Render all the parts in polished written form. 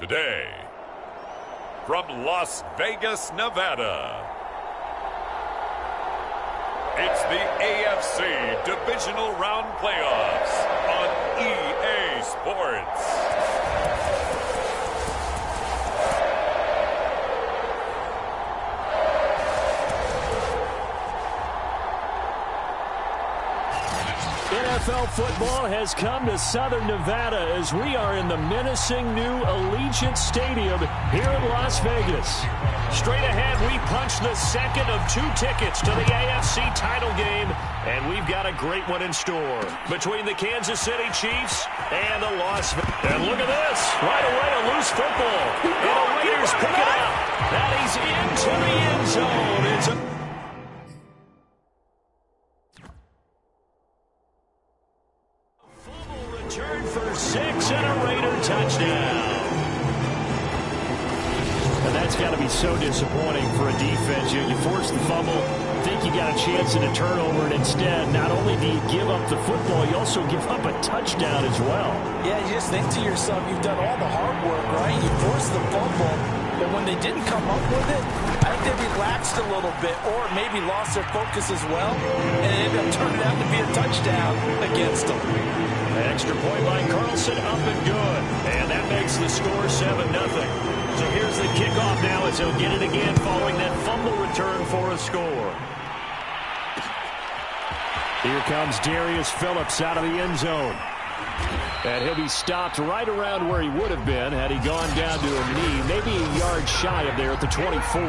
Today, from Las Vegas, Nevada, it's the AFC Divisional Round Playoffs on EA Sports. NFL football has come to Southern Nevada as we are in the menacing new Allegiant Stadium here in Las Vegas. Straight ahead, we punch the second of 2 tickets to the AFC title game, and we've got a great one in store between the Kansas City Chiefs and the Las Vegas. And look at this. Right away, a loose football. And the Raiders pick it up. That he's into the end zone. It's a return for 6 and a Raider touchdown. And that's got to be so disappointing for a defense. You force the fumble, think you got a chance at a turnover, and instead, not only do you give up the football, you also give up a touchdown as well. Yeah, you just think to yourself, you've done all the hard work, right? You forced the fumble, but when they didn't come up with it, I think they relaxed a little bit or maybe lost their focus as well, and it ended up turning out to be a touchdown against them. An extra point by Carlson, up and good. And that makes the score 7-0. So here's the kickoff now as he'll get it again following that fumble return for a score. Here comes Darius Phillips out of the end zone. And he'll be stopped right around where he would have been had he gone down to a knee, maybe a yard shy of there at the 24.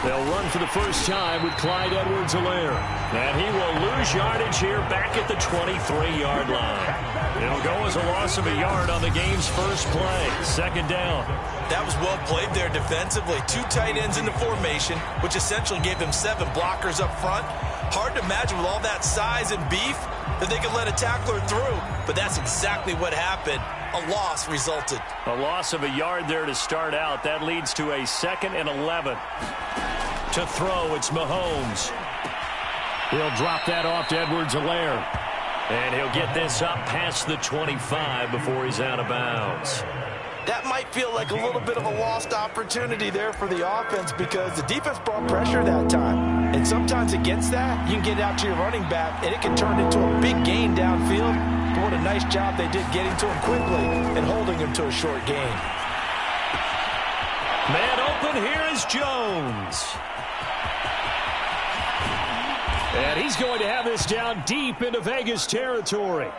They'll run for the first time with Clyde Edwards-Helaire. And he will lose yardage here back at the 23-yard line. It'll go as a loss of a yard on the game's first play. Second down. That was well played there defensively. 2 tight ends in the formation, which essentially gave them 7 blockers up front. Hard to imagine with all that size and beef that they could let a tackler through. But that's exactly what happened. A loss resulted. A loss of a yard there to start out. That leads to a 2nd and 11. To throw, it's Mahomes. He'll drop that off to Edwards-Helaire. And he'll get this up past the 25 before he's out of bounds. That might feel like a little bit of a lost opportunity there for the offense because the defense brought pressure that time. And sometimes against that, you can get out to your running back, and it can turn into a big gain downfield. But what a nice job they did getting to him quickly and holding him to a short gain. Man open, here is Jones. And he's going to have this down deep into Vegas territory.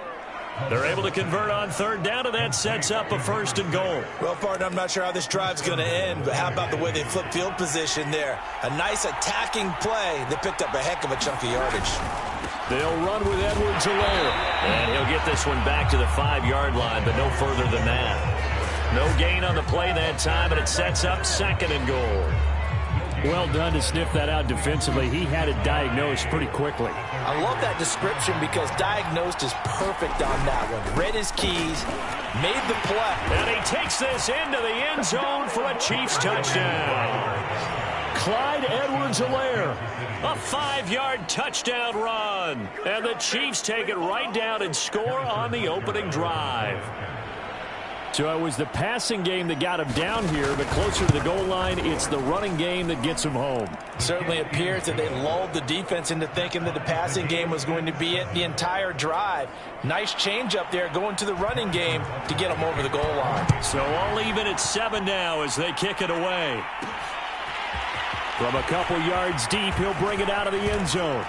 They're able to convert on 3rd down, and that sets up a 1st and goal. Well, partner, I'm not sure how this drive's going to end, but how about the way they flip field position there? A nice attacking play. They picked up a heck of a chunk of yardage. They'll run with Edwards-Helaire. And he'll get this one back to the 5-yard line, but no further than that. No gain on the play that time, and it sets up 2nd and goal. Well done to sniff that out defensively. He had it diagnosed pretty quickly. I love that description because diagnosed is perfect on that one. Read his keys, made the play. And he takes this into the end zone for a Chiefs touchdown. Clyde Edwards-Helaire, a 5-yard touchdown run. And the Chiefs take it right down and score on the opening drive. So it was the passing game that got him down here, but closer to the goal line, it's the running game that gets him home. Certainly appears that they lulled the defense into thinking that the passing game was going to be it the entire drive. Nice change up there going to the running game to get him over the goal line. So all even at 7 now as they kick it away. From a couple yards deep, he'll bring it out of the end zone.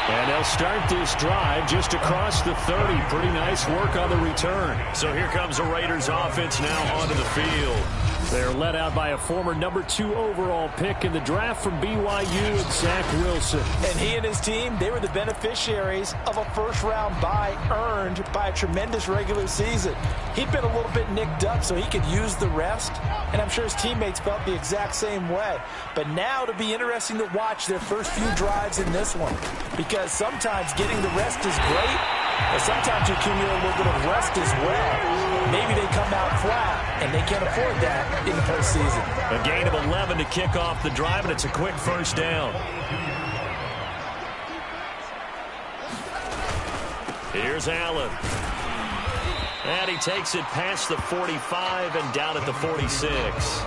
And they'll start this drive just across the 30. Pretty nice work on the return. So here comes the Raiders offense now onto the field. They're led out by a former number 2 overall pick in the draft from BYU, Zach Wilson. And he and his team, they were the beneficiaries of a first-round bye earned by a tremendous regular season. He'd been a little bit nicked up so he could use the rest, and I'm sure his teammates felt the exact same way. But now it'll be interesting to watch their first few drives in this one, because sometimes getting the rest is great, but sometimes you accumulate a little bit of rest as well. maybe they come out flat, and they can't afford that in the postseason. A gain of 11 to kick off the drive, and it's a quick first down. Here's Allen. And he takes it past the 45 and down at the 46.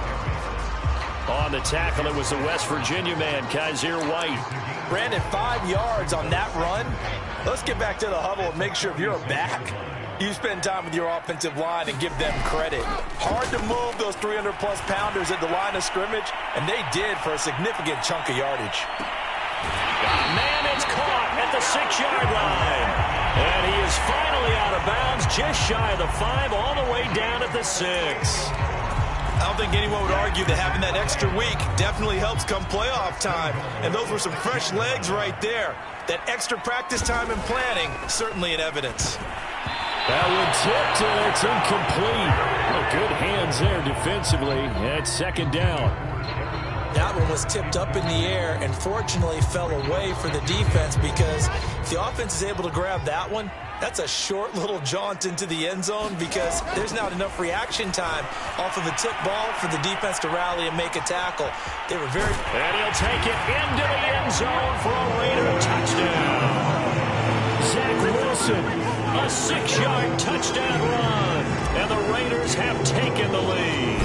On the tackle, it was the West Virginia man, Kaiser White. Brandon, 5 yards on that run. Let's get back to the huddle and make sure if you're a back, you spend time with your offensive line and give them credit. Hard to move those 300-plus pounders at the line of scrimmage, and they did for a significant chunk of yardage. Man, it's caught at the 6-yard line. And he is finally out of bounds, just shy of the 5, all the way down at the 6. I don't think anyone would argue that having that extra week definitely helps come playoff time. And those were some fresh legs right there. That extra practice time and planning, certainly in evidence. That one tipped, and it's incomplete. Oh, good hands there defensively. At second down. That one was tipped up in the air and fortunately fell away for the defense, because if the offense is able to grab that one, that's a short little jaunt into the end zone, because there's not enough reaction time off of the tip ball for the defense to rally and make a tackle. They were very... And he'll take it into the end zone for a Raider touchdown. Zach Wilson, a 6-yard touchdown run, and the Raiders have taken the lead.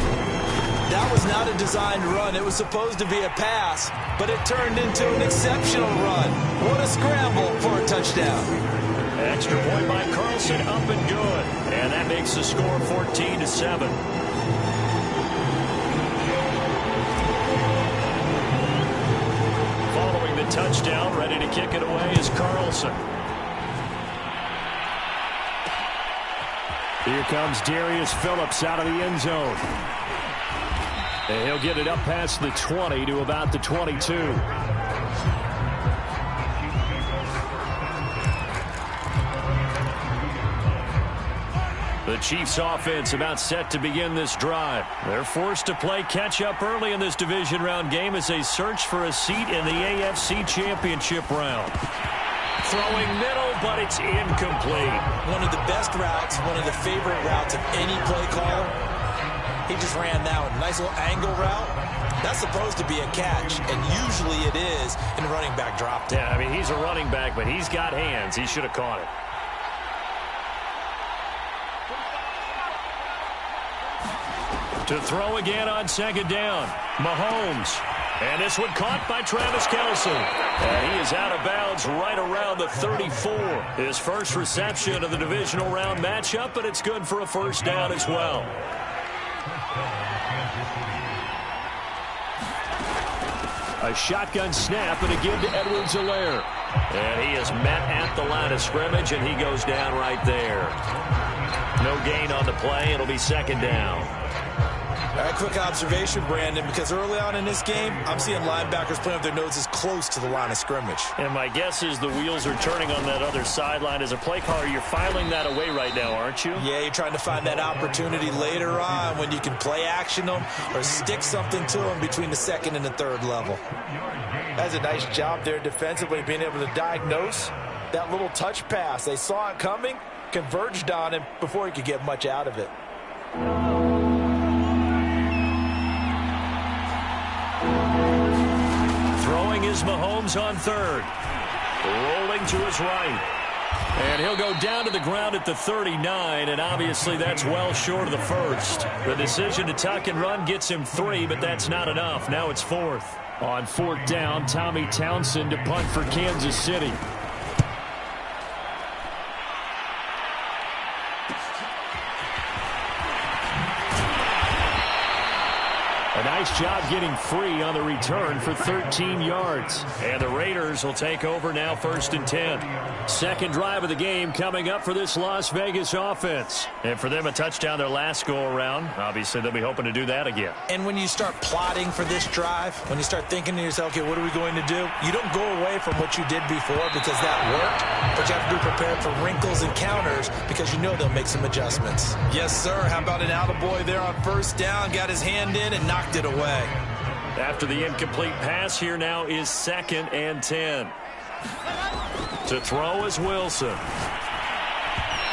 That was not a designed run. It was supposed to be a pass, but it turned into an exceptional run. What a scramble for a touchdown. Extra point by Carlson, up and good. And that makes the score 14-7. Following the touchdown, ready to kick it away is Carlson. Here comes Darius Phillips out of the end zone. And he'll get it up past the 20 to about the 22. The Chiefs offense about set to begin this drive. They're forced to play catch-up early in this division round game as they search for a seat in the AFC Championship round. Throwing middle, but it's incomplete. One of the best routes, one of the favorite routes of any play caller. He just ran that one. Nice little angle route. That's supposed to be a catch, and usually it is in a running back drop. Yeah, I mean, he's a running back, but he's got hands. He should have caught it. To throw again on second down, Mahomes. And this one caught by Travis Kelce. And he is out of bounds right around the 34. His first reception of the divisional round matchup, but it's good for a first down as well. A shotgun snap and a give to Edwards-Helaire. And he is met at the line of scrimmage, and he goes down right there. No gain on the play. It'll be second down. All right, quick observation, Brandon, because early on in this game, I'm seeing linebackers playing with their noses close to the line of scrimmage. And my guess is the wheels are turning on that other sideline. As a play caller, you're filing that away right now, aren't you? Yeah, you're trying to find that opportunity later on when you can play action them or stick something to them between the second and the third level. That's a nice job there defensively, being able to diagnose that little touch pass. They saw it coming, converged on him before he could get much out of it. Throwing is Mahomes on third. Rolling to his right. And he'll go down to the ground at the 39, and obviously that's well short of the first. The decision to tuck and run gets him 3, but that's not enough. Now it's fourth. On fourth down, Tommy Townsend to punt for Kansas City. A nice job getting free on the return for 13 yards. And the Raiders will take over now, 1st and 10. Second drive of the game coming up for this Las Vegas offense. And for them, a touchdown their last go-around. Obviously, they'll be hoping to do that again. And when you start plotting for this drive, when you start thinking to yourself, okay, what are we going to do? You don't go away from what you did before because that worked, but you have to be prepared for wrinkles and counters because you know they'll make some adjustments. Yes, sir. How about an attaboy there on first down? Got his hand in and knocked it away. After the incomplete pass, here now is 2nd and 10. To throw is Wilson.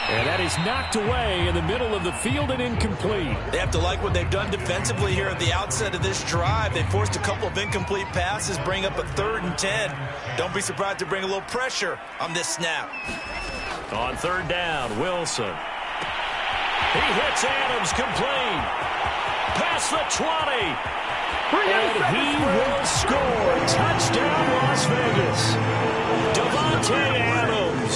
And that is knocked away in the middle of the field and incomplete. They have to like what they've done defensively here at the outset of this drive. They forced a couple of incomplete passes, bring up a 3rd and 10. Don't be surprised to bring a little pressure on this snap. On 3rd down, Wilson. He hits Adams, complete. Past the 20. And he will score. Touchdown, Las Vegas. Devontae Adams,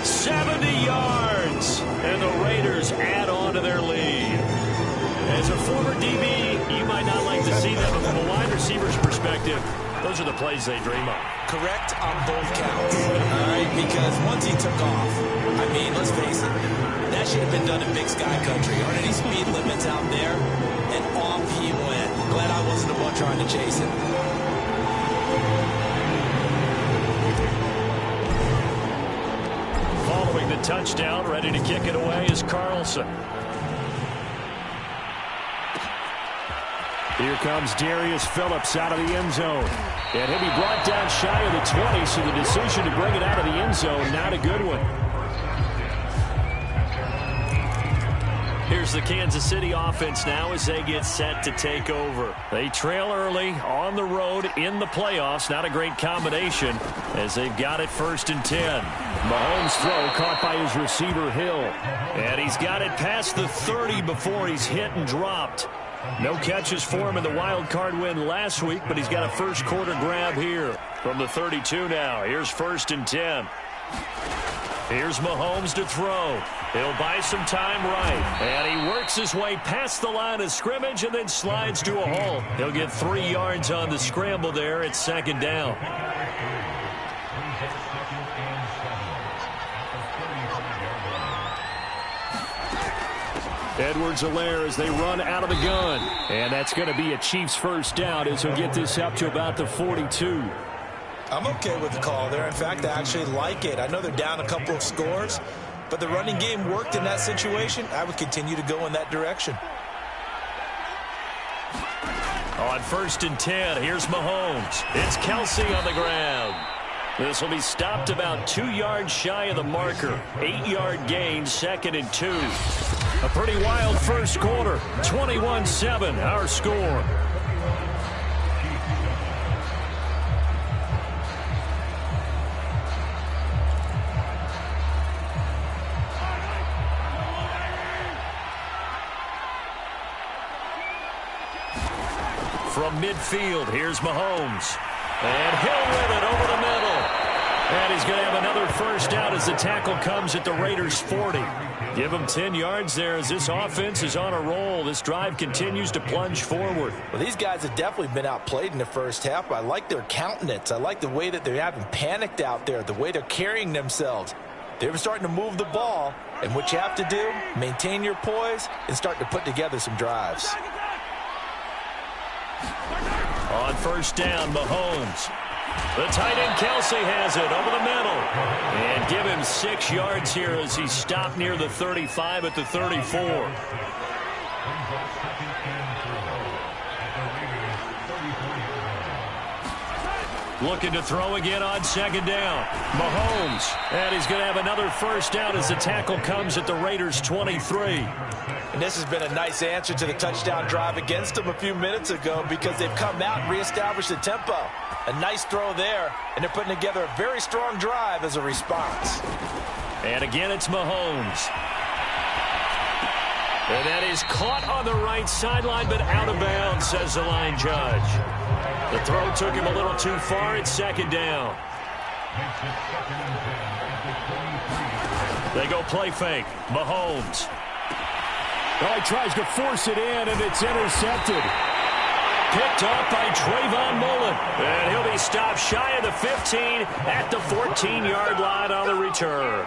70 yards. And the Raiders add on to their lead. As a former DB, you might not like to see that, but from a wide receiver's perspective, those are the plays they dream of. Correct on both counts. All right, because once he took off, I mean, let's face it, that should have been done in Big Sky Country. Aren't any speed limits out there? And off he went. Glad I wasn't the one trying to chase him. Following the touchdown, ready to kick it away is Carlson. Here comes Darius Phillips out of the end zone. And he'll be brought down shy of the 20, so the decision to bring it out of the end zone, not a good one. Here's the Kansas City offense now as they get set to take over. They trail early on the road in the playoffs. Not a great combination as they've got it 1st and 10. Mahomes' throw caught by his receiver Hill. And he's got it past the 30 before he's hit and dropped. No catches for him in the wild card win last week, but he's got a first quarter grab here from the 32 now. Here's 1st and 10. Here's Mahomes to throw. He'll buy some time right. And he works his way past the line of scrimmage and then slides to a hole. He'll get 3 yards on the scramble there at 2nd down. Edwards-Helaire as they run out of the gun. And that's going to be a Chiefs first down as he'll get this up to about the 42. I'm okay with the call there. In fact, I actually like it. I know they're down a couple of scores, but the running game worked in that situation. I would continue to go in that direction. On 1st and 10, here's Mahomes. It's Kelsey on the ground. This will be stopped about 2 yards shy of the marker. 8-yard gain, 2nd and 2. A pretty wild first quarter. 21-7, our score. From midfield, here's Mahomes. And Hill with it over the middle. And he's going to have another first down as the tackle comes at the Raiders' 40. Give him 10 yards there as this offense is on a roll. This drive continues to plunge forward. Well, these guys have definitely been outplayed in the first half. I like their countenance. I like the way that they haven't panicked out there, the way they're carrying themselves. They're starting to move the ball. And what you have to do, maintain your poise and start to put together some drives. On 1st down, Mahomes. The tight end Kelsey has it over the middle. And give him 6 yards here as he stopped near the 35 at the 34. Looking to throw again on 2nd down. Mahomes. And he's going to have another first down as the tackle comes at the Raiders' 23. And this has been a nice answer to the touchdown drive against them a few minutes ago because they've come out and reestablished the tempo. A nice throw there, and they're putting together a very strong drive as a response. And again, it's Mahomes. And that is caught on the right sideline, but out of bounds, says the line judge. The throw took him a little too far. It's 2nd down. They go play fake. Mahomes. Oh, he tries to force it in, and it's intercepted. Picked off by Trayvon Mullen. And he'll be stopped shy of the 15 at the 14-yard line on the return.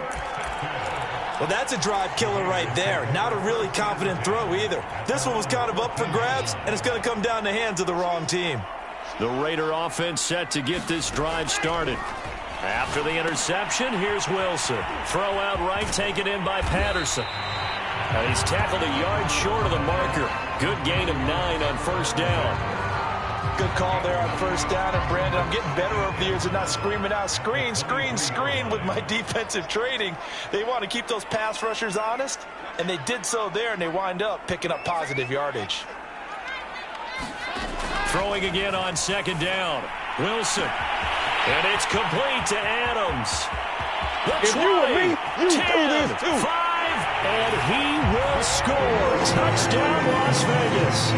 Well, that's a drive killer right there. Not a really confident throw either. This one was kind of up for grabs, and it's going to come down the hands of the wrong team. The Raider offense set to get this drive started. After the interception, here's Wilson. Throw out right, taken in by Patterson. And he's tackled a yard short of the marker. Good gain of 9 on 1st down. Good call there on first down. And, Brandon, I'm getting better over the years and not screaming out, screen, screen, screen with my defensive training. They want to keep those pass rushers honest, and they did so there, and they wind up picking up positive yardage. Throwing again on second down. Wilson. And it's complete to Adams. If you were me, you 10, do this too. 5, and he will score. Touchdown, Las Vegas.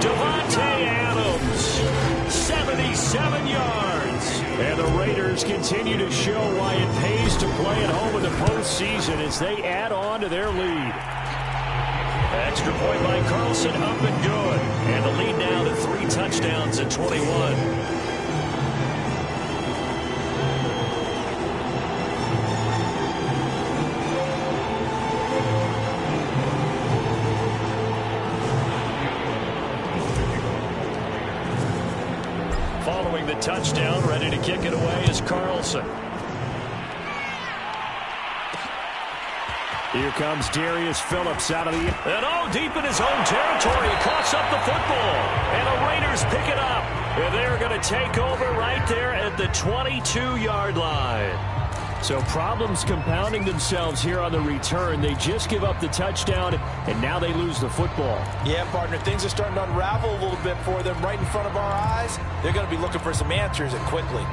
Devontae Adams, 77 yards. And the Raiders continue to show why it pays to play at home in the postseason as they add on to their lead. Extra point by Carlson, up and good. And the lead now to 3 touchdowns at 21. Following the touchdown, ready to kick it away is Carlson. Here comes Darius Phillips out of the... And deep in his own territory. He coughs up the football. And the Raiders pick it up. And they're going to take over right there at the 22-yard line. So problems compounding themselves here on the return. They just give up the touchdown, and now they lose the football. Yeah, partner, things are starting to unravel a little bit for them right in front of our eyes. They're going to be looking for some answers, and quickly.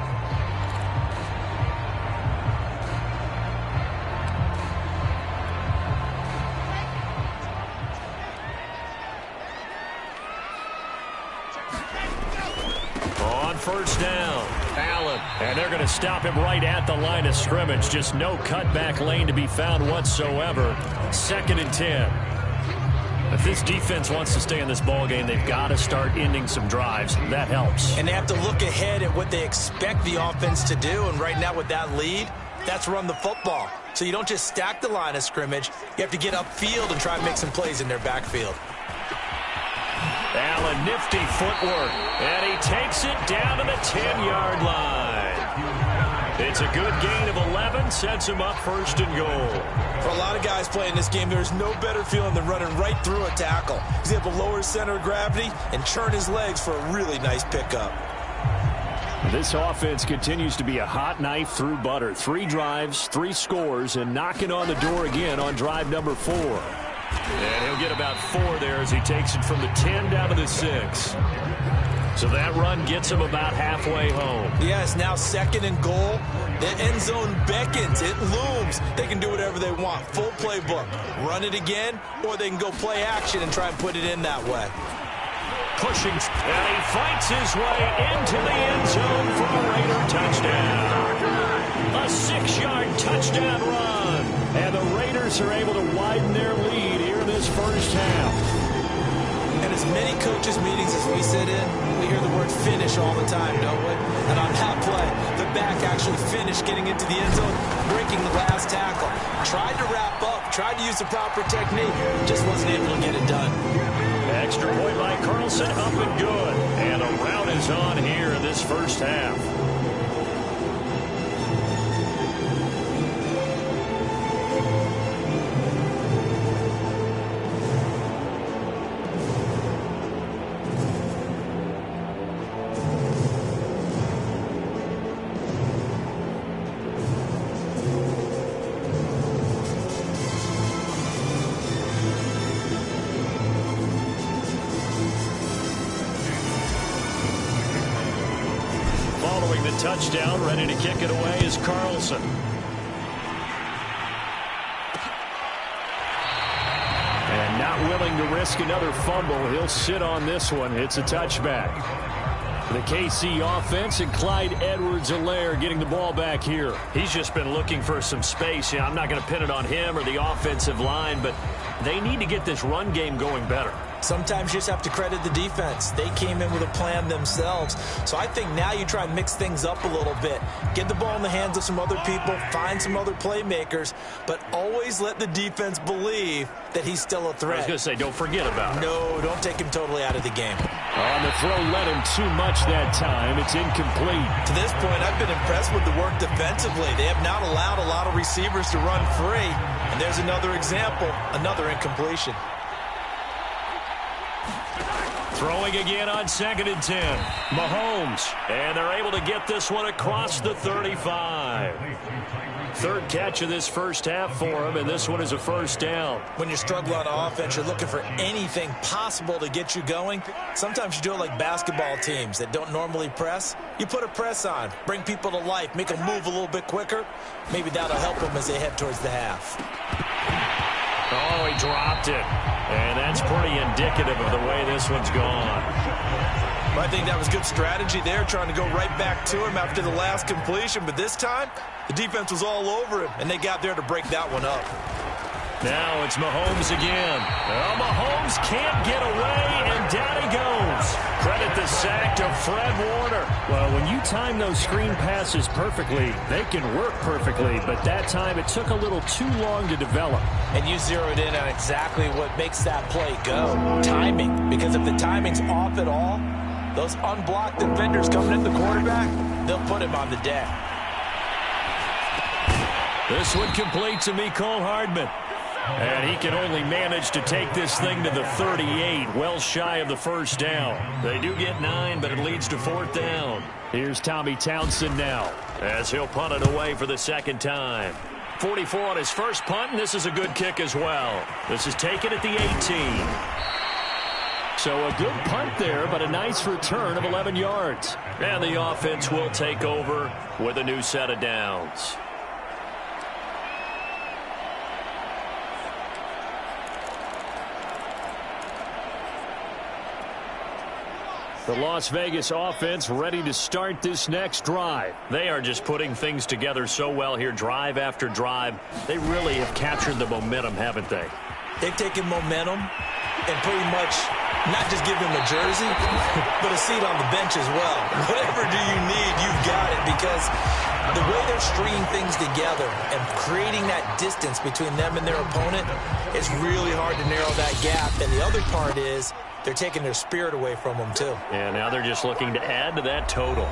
First down, Allen, and they're going to stop him right at the line of scrimmage. Just no cutback lane to be found whatsoever. 2nd and 10. If this defense wants to stay in this ball game, they've got to start ending some drives. That helps. And they have to look ahead at what they expect the offense to do. And right now with that lead, that's run the football. So you don't just stack the line of scrimmage. You have to get upfield and try and make some plays in their backfield. Allen, nifty footwork, and he takes it down to the 10-yard line. It's a good gain of 11, sets him up 1st and goal. For a lot of guys playing this game, there's no better feeling than running right through a tackle. He's able to lower his center of gravity and churn his legs for a really nice pickup. This offense continues to be a hot knife through butter. 3 drives, 3 scores, and knocking on the door again on drive number 4. And he'll get about 4 there as he takes it from the 10 down to the 6. So that run gets him about halfway home. Yes, now 2nd and goal. The end zone beckons. It looms. They can do whatever they want. Full playbook. Run it again, or they can go play action and try and put it in that way. Pushing, and he fights his way into the end zone for a Raider touchdown. A 6-yard touchdown run. And the Raiders are able to widen their lead here in this first half. And as many coaches' meetings as we sit in, we hear the word finish all the time, don't we? And on that play, the back actually finished getting into the end zone, breaking the last tackle. Tried to wrap up, tried to use the proper technique, just wasn't able to get it done. Extra point by Carlson, up and good. And a rout is on here in this first half. Following the touchdown, ready to kick it away is Carlson. And not willing to risk another fumble. He'll sit on this one. It's a touchback. The KC offense and Clyde Edwards-Helaire getting the ball back here. He's just been looking for some space. Yeah, I'm not going to pin it on him or the offensive line, but they need to get this run game going better. Sometimes you just have to credit the defense. They came in with a plan themselves. So I think now you try and mix things up a little bit. Get the ball in the hands of some other people, find some other playmakers, but always let the defense believe that he's still a threat. I was going to say, don't forget about it. No, don't take him totally out of the game. On the throw, led him too much that time. It's incomplete. To this point, I've been impressed with the work defensively. They have not allowed a lot of receivers to run free. And there's another example, another incompletion. Throwing again on 2nd and 10. Mahomes. And they're able to get this one across the 35. Third catch of this first half for him, and this one is a first down. When you struggle on offense, you're looking for anything possible to get you going. Sometimes you do it like basketball teams that don't normally press. You put a press on, bring people to life, make them move a little bit quicker. Maybe that'll help them as they head towards the half. Oh, he dropped it. And that's pretty indicative of the way this one's gone. I think that was good strategy there, trying to go right back to him after the last completion. But this time, the defense was all over him, and they got there to break that one up. Now it's Mahomes again. Well, Mahomes can't get away, and down he goes. Credit the sack to Fred Warner. Well, when you time those screen passes perfectly, they can work perfectly. But that time, it took a little too long to develop. And you zeroed in on exactly what makes that play go. Timing. Because if the timing's off at all, those unblocked defenders coming at the quarterback, they'll put him on the deck. This one complete to Mecole Hardman. And he can only manage to take this thing to the 38, well shy of the first down. They do get 9, but it leads to 4th down. Here's Tommy Townsend now, as he'll punt it away for the second time. 44 on his first punt, and this is a good kick as well. This is taken at the 18. So a good punt there, but a nice return of 11 yards. And the offense will take over with a new set of downs. The Las Vegas offense ready to start this next drive. They are just putting things together so well here, drive after drive. They really have captured the momentum, haven't they? They've taken momentum and pretty much not just give them a jersey, but a seat on the bench as well. Whatever do you need, you've got it, because the way they're stringing things together and creating that distance between them and their opponent, it's really hard to narrow that gap. And the other part is they're taking their spirit away from them, too. And now they're just looking to add to that total.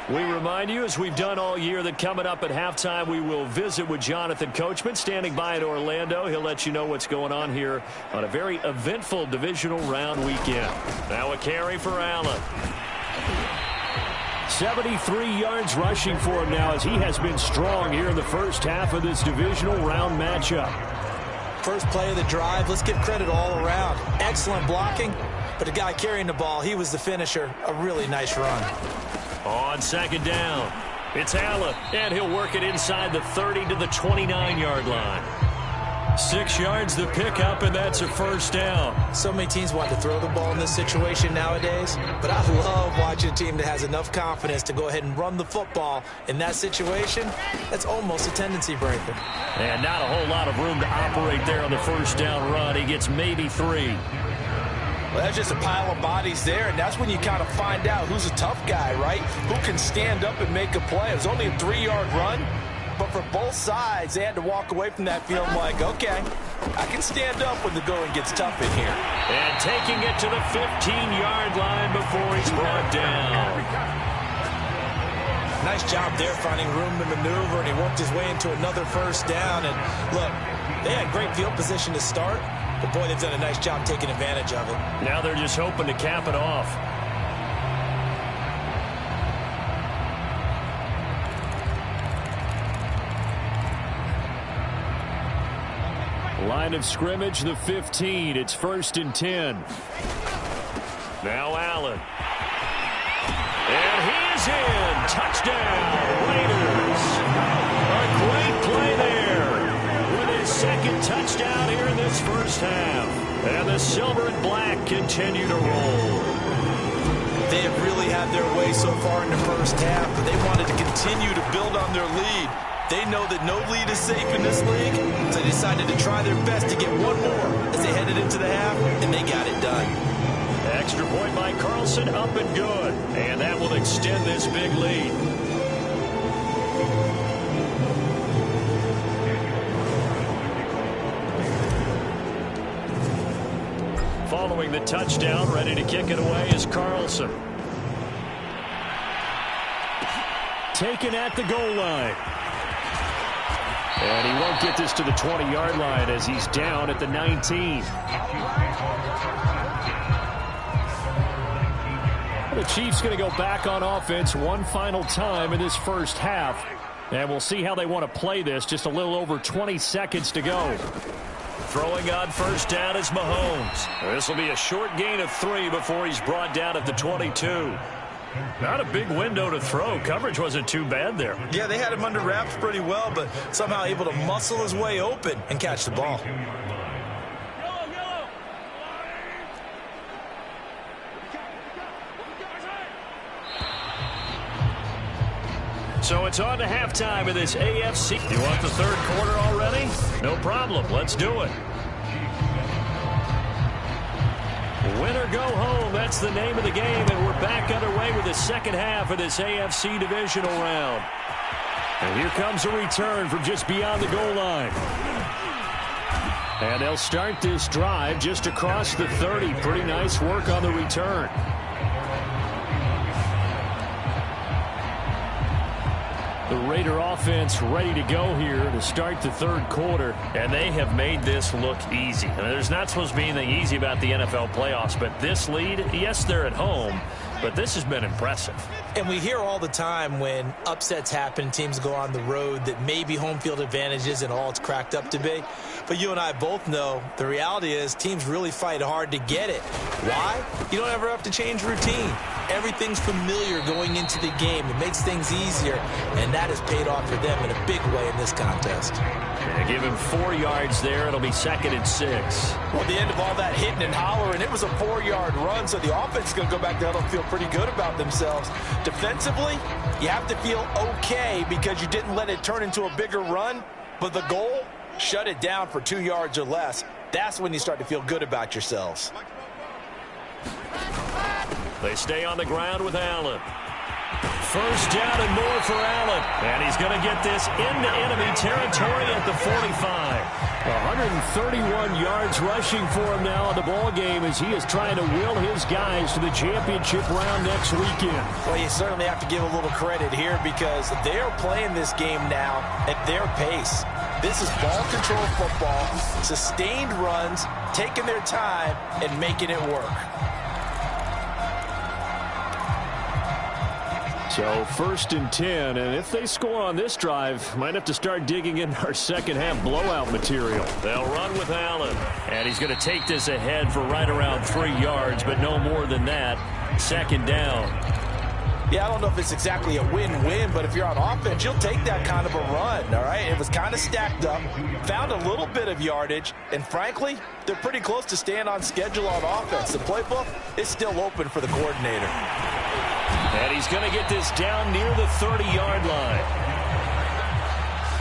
We remind you, as we've done all year, that coming up at halftime, we will visit with Jonathan Coachman, standing by in Orlando. He'll let you know what's going on here on a very eventful divisional round weekend. Now a carry for Allen. 73 yards rushing for him now, as he has been strong here in the first half of this divisional round matchup. First play of the drive, let's give credit all around. Excellent blocking, but the guy carrying the ball, he was the finisher. A really nice run. On second down, it's Allen, and he'll work it inside the 30 to the 29-yard line. 6 yards the pickup, and that's a first down. So many teams want to throw the ball in this situation nowadays, but I love watching a team that has enough confidence to go ahead and run the football. In that situation, that's almost a tendency breaker. And not a whole lot of room to operate there on the first down run. He gets maybe 3. Well, that's just a pile of bodies there, and that's when you kind of find out who's a tough guy, right? Who can stand up and make a play. It was only a 3-yard run, but for both sides, they had to walk away from that feeling like, okay, I can stand up when the going gets tough in here. And taking it to the 15-yard line before he's brought down. Nice job there finding room to maneuver, and he worked his way into another first down. And look, they had great field position to start, but boy, they've done a nice job taking advantage of it. Now they're just hoping to cap it off. Line of scrimmage, the 15. It's 1st and 10. Now Allen. And he's in. Touchdown, Raiders. A great play there with his second touchdown here in this first half. And the silver and black continue to roll. They have really had their way so far in the first half, but they wanted to continue to build on their lead. They know that no lead is safe in this league, so they decided to try their best to get one more as they headed into the half, and they got it done. Extra point by Carlson, up and good. And that will extend this big lead. Following the touchdown, ready to kick it away is Carlson. Taken at the goal line. And he won't get this to the 20-yard line as he's down at the 19. The Chiefs going to go back on offense one final time in this first half. And we'll see how they want to play this. Just a little over 20 seconds to go. Throwing on first down is Mahomes. This will be a short gain of 3 before he's brought down at the 22. Not a big window to throw. Coverage wasn't too bad there. Yeah, they had him under wraps pretty well, but somehow able to muscle his way open and catch the ball. So it's on to halftime of this AFC. You want the third quarter already? No problem. Let's do it. Win or go home, that's the name of the game, and we're back underway with the second half of this AFC divisional round. And here comes a return from just beyond the goal line. And they'll start this drive just across the 30. Pretty nice work on the return. The Raider offense ready to go here to start the third quarter. And they have made this look easy. I mean, there's not supposed to be anything easy about the NFL playoffs, but this lead, yes, they're at home, but this has been impressive. And we hear all the time when upsets happen, teams go on the road, that maybe home field advantage isn't all it's cracked up to be. But you and I both know the reality is teams really fight hard to get it. Why? You don't ever have to change routine. Everything's familiar going into the game. It makes things easier, and that has paid off for them in a big way in this contest. Yeah, give him 4 yards there. It'll be 2nd and 6. Well, at the end of all that hitting and hollering, it was a 4-yard run, so the offense is going to go back there and feel pretty good about themselves. Defensively, you have to feel okay because you didn't let it turn into a bigger run, but the goal, shut it down for 2 yards or less. That's when you start to feel good about yourselves. They stay on the ground with Allen. First down and more for Allen. And he's going to get this into enemy territory at the 45. 131 yards rushing for him now in the ball game as he is trying to will his guys to the championship round next weekend. Well, you certainly have to give a little credit here because they are playing this game now at their pace. This is ball control football, sustained runs, taking their time and making it work. So 1st and 10, and if they score on this drive, might have to start digging in our second half blowout material. They'll run with Allen, and he's going to take this ahead for right around 3 yards, but no more than that. 2nd down. Yeah, I don't know if it's exactly a win-win, but if you're on offense, you'll take that kind of a run, all right? It was kind of stacked up, found a little bit of yardage, and frankly, they're pretty close to staying on schedule on offense. The playbook is still open for the coordinator. And he's going to get this down near the 30-yard line.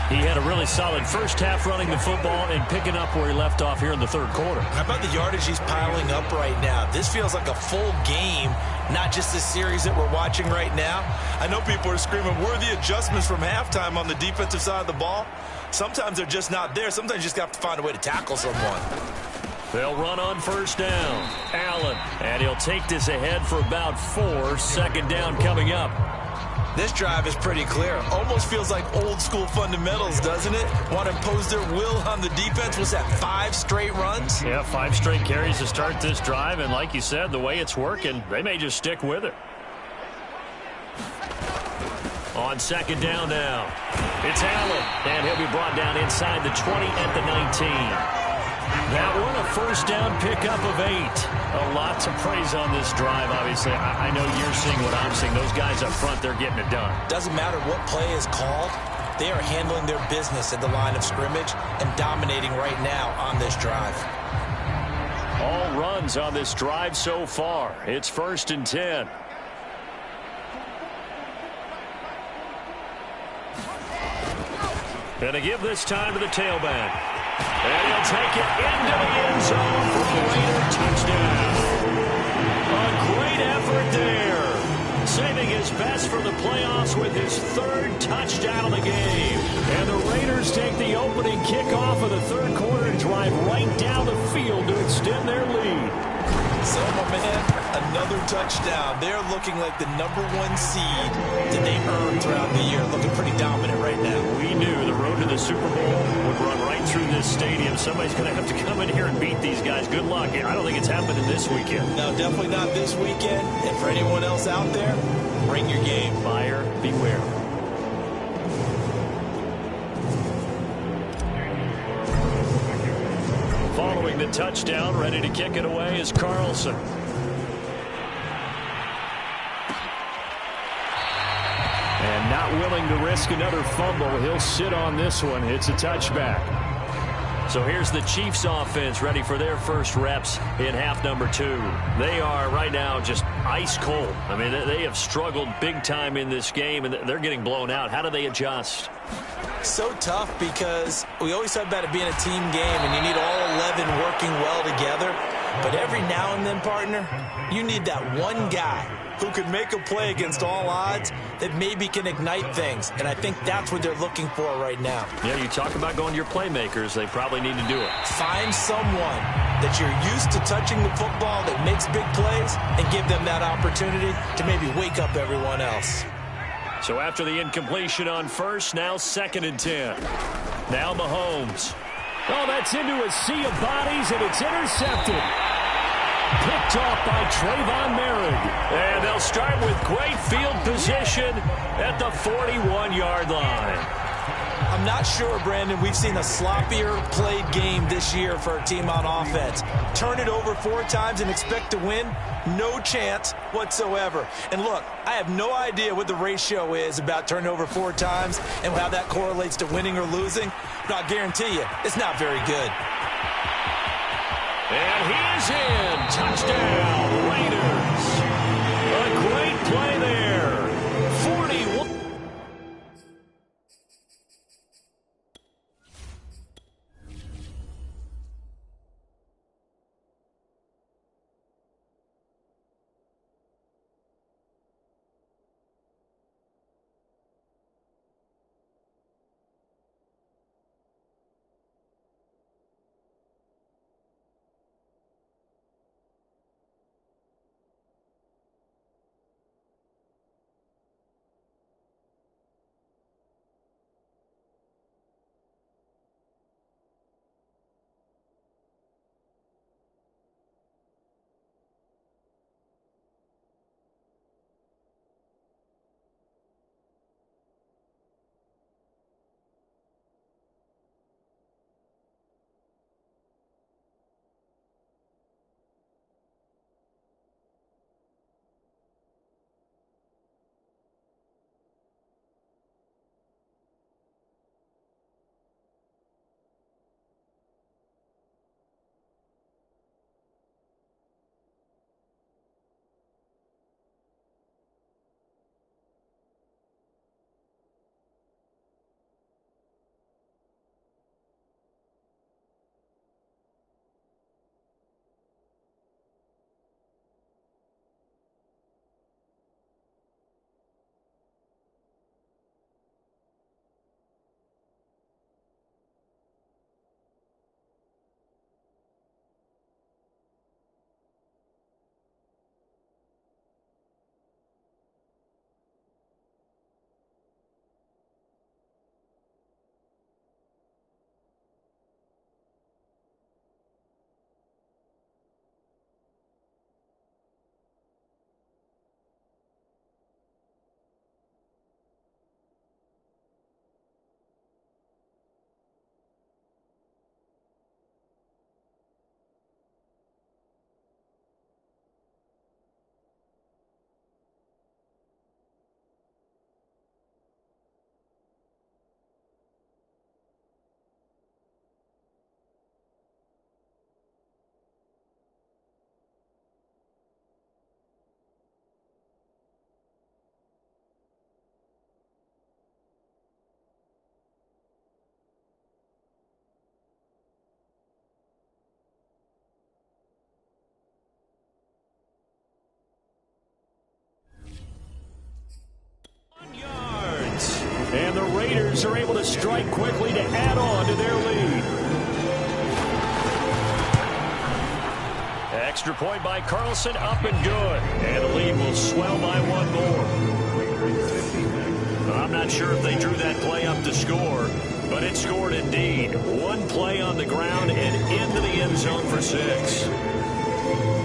He had a really solid first half running the football and picking up where he left off here in the third quarter. How about the yardage he's piling up right now? This feels like a full game, not just this series that we're watching right now. I know people are screaming, where are the adjustments from halftime on the defensive side of the ball? Sometimes they're just not there. Sometimes you just have to find a way to tackle someone. They'll run on first down. Allen, and he'll take this ahead for about 4. 2nd down coming up. This drive is pretty clear. Almost feels like old school fundamentals, doesn't it? Want to impose their will on the defense. Was that 5 straight runs? Yeah, 5 straight carries to start this drive, and like you said, the way it's working, they may just stick with it. On 2nd down now, it's Allen, and he'll be brought down inside the 20 at the 19. That one, a first down pickup of 8. A lot to praise on this drive, obviously. I know you're seeing what I'm seeing. Those guys up front, they're getting it done. Doesn't matter what play is called. They are handling their business at the line of scrimmage and dominating right now on this drive. All runs on this drive so far. It's 1st and 10. Gonna give this time to the tailback. And he'll take it into the end zone for a Raider touchdown. A great effort there. Saving his best for the playoffs with his 3rd touchdown of the game. And the Raiders take the opening kickoff of the third quarter and drive right down the field to extend their lead. So, my man, another touchdown. They're looking like the #1 seed that they earned throughout the year. Looking pretty dominant right now. We knew the road to the Super Bowl would run right through this stadium. Somebody's going to have to come in here and beat these guys. Good luck. I don't think it's happening this weekend. No, definitely not this weekend. And for anyone else out there, bring your game. Buyer beware. Following the touchdown, ready to kick it away is Carlson. And not willing to risk another fumble. He'll sit on this one. It's a touchback. So here's the Chiefs offense ready for their first reps in half number 2. They are right now just ice cold. I mean, they have struggled big time in this game, and they're getting blown out. How do they adjust? So tough because we always talk about it being a team game, and you need all 11 working well together. But every now and then, partner, you need that one guy who could make a play against all odds that maybe can ignite things. And I think that's what they're looking for right now. Yeah, you talk about going to your playmakers. They probably need to do it. Find someone that you're used to touching the football that makes big plays and give them that opportunity to maybe wake up everyone else. So after the incompletion on first, now 2nd and 10. Now Mahomes. Oh, that's into a sea of bodies, and it's intercepted. Picked off by Trayvon Merrick. And they'll start with great field position at the 41-yard line. I'm not sure, Brandon, we've seen a sloppier played game this year for our team on offense. Turn it over 4 times and expect to win? No chance whatsoever. And look, I have no idea what the ratio is about turning over 4 times and how that correlates to winning or losing, but I'll guarantee you, it's not very good. And he is in. Touchdown, Raiders. A great play there. 41. And the Raiders are able to strike quickly to add on to their lead. Extra point by Carlson, up and good. And the lead will swell by one more. I'm not sure if they drew that play up to score, but it scored indeed. One play on the ground and into the end zone for 6.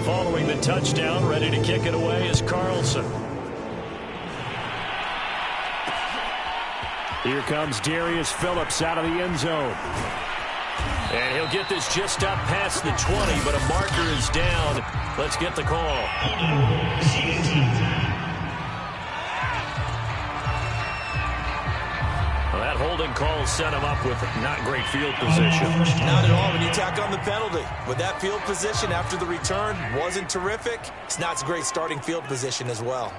Following the touchdown, ready to kick it away is Carlson. Here comes Darius Phillips out of the end zone. And he'll get this just up past the 20, but a marker is down. Let's get the call. Well, that holding call set him up with not great field position. Not at all when you tack on the penalty. With that field position after the return wasn't terrific, it's not a great starting field position as well.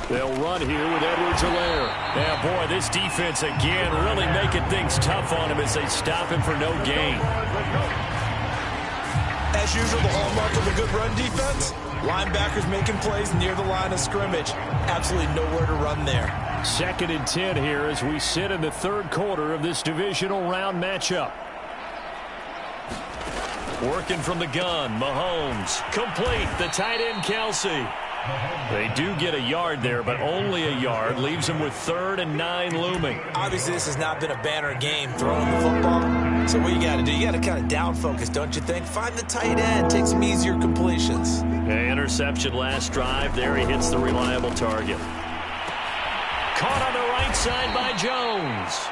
They'll run here with Edwards-Helaire. Yeah, boy, this defense again really making things tough on him as they stop him for no gain. As usual, the hallmark of a good run defense, linebackers making plays near the line of scrimmage. Absolutely nowhere to run there. 2nd and 10 here as we sit in the 3rd quarter of this divisional round matchup. Working from the gun, Mahomes. Complete, the tight end, Kelsey. They do get a yard there, but only a yard. Leaves them with 3rd and 9 looming. Obviously, this has not been a banner game throwing the football. So what you got to do, you got to kind of down focus, don't you think? Find the tight end, take some easier completions. Interception last drive. There he hits the reliable target. Caught on the right side by Jones.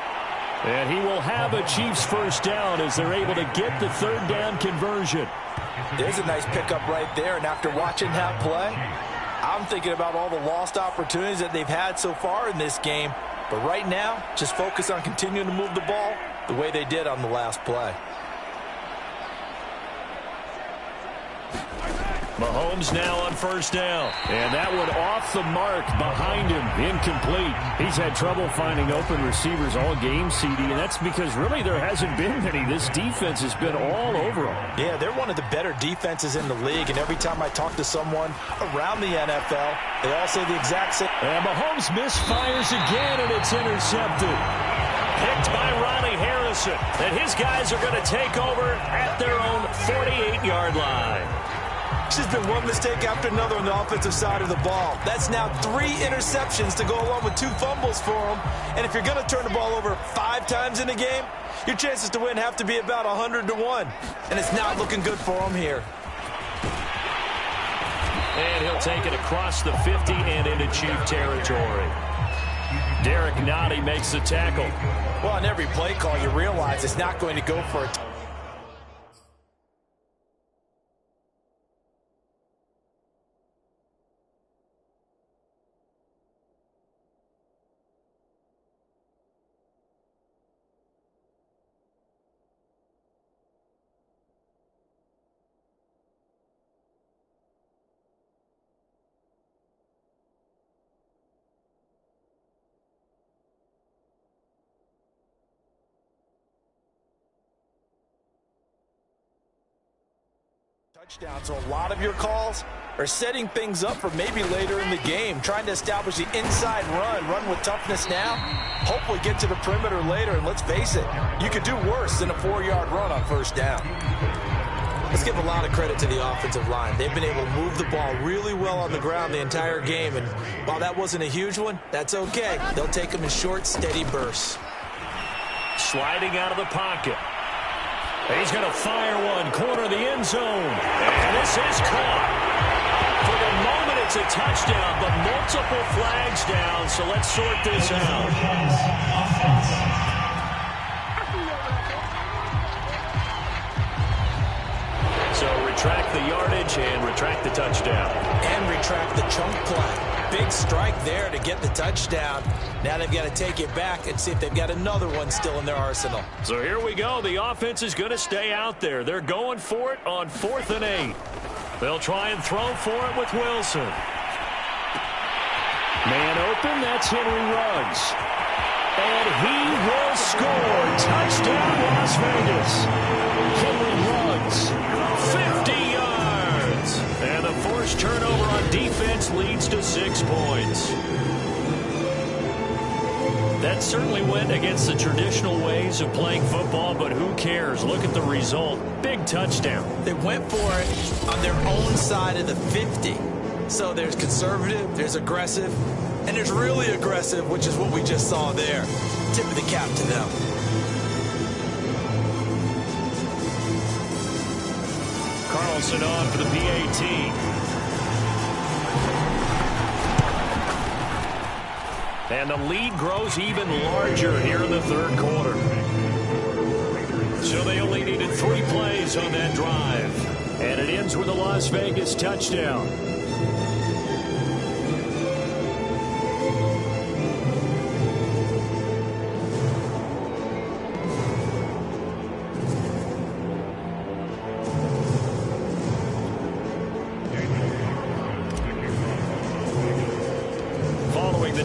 And he will have a Chiefs first down as they're able to get the 3rd down conversion. There's a nice pickup right there, and after watching that play, I'm thinking about all the lost opportunities that they've had so far in this game. But right now, just focus on continuing to move the ball the way they did on the last play. Mahomes now on first down. And that one off the mark behind him, incomplete. He's had trouble finding open receivers all game, CD, and that's because really there hasn't been many. This defense has been all over them. Yeah, they're one of the better defenses in the league, and every time I talk to someone around the NFL, they all say the exact same. And Mahomes misfires again, and it's intercepted. Picked by Ronnie Harrison, and his guys are going to take over at their own 48-yard line. There's been one mistake after another on the offensive side of the ball. That's now 3 interceptions to go along with 2 fumbles for them. And if you're going to turn the ball over 5 times in a game, your chances to win have to be about 100-1. And it's not looking good for them here. And he'll take it across the 50 and into Chief territory. Derek Nottie makes the tackle. Well, on every play call, you realize it's not going to go for it. Touchdown. So a lot of your calls are setting things up for maybe later in the game, trying to establish the inside run with toughness now, hopefully get to the perimeter later, and let's face it, you could do worse than a 4-yard run on first down. Let's give a lot of credit to the offensive line. They've been able to move the ball really well on the ground the entire game, and while that wasn't a huge one, that's okay. They'll take them in short, steady bursts. Sliding out of the pocket. He's going to fire one, corner of the end zone. And this is caught. For the moment, it's a touchdown, but multiple flags down, so let's sort this out. So retract the yardage and retract the touchdown. And retract the chunk play. Big strike there to get the touchdown. Now they've got to take it back and see if they've got another one still in their arsenal. So here we go. The offense is going to stay out there. They're going for it on 4th and 8. They'll try and throw for it with Wilson. Man open, that's Henry Ruggs. And he will score. Touchdown, Las Vegas. Henry Ruggs, 50 yards. And the forced turnover on defense leads to 6 points. That certainly went against the traditional ways of playing football, but who cares? Look at the result. Big touchdown. They went for it on their own side of the 50. So there's conservative, there's aggressive, and there's really aggressive, which is what we just saw there. Tip of the cap to them. Carlson on for the PAT. And the lead grows even larger here in the third quarter. So they only needed 3 plays on that drive. And it ends with a Las Vegas touchdown.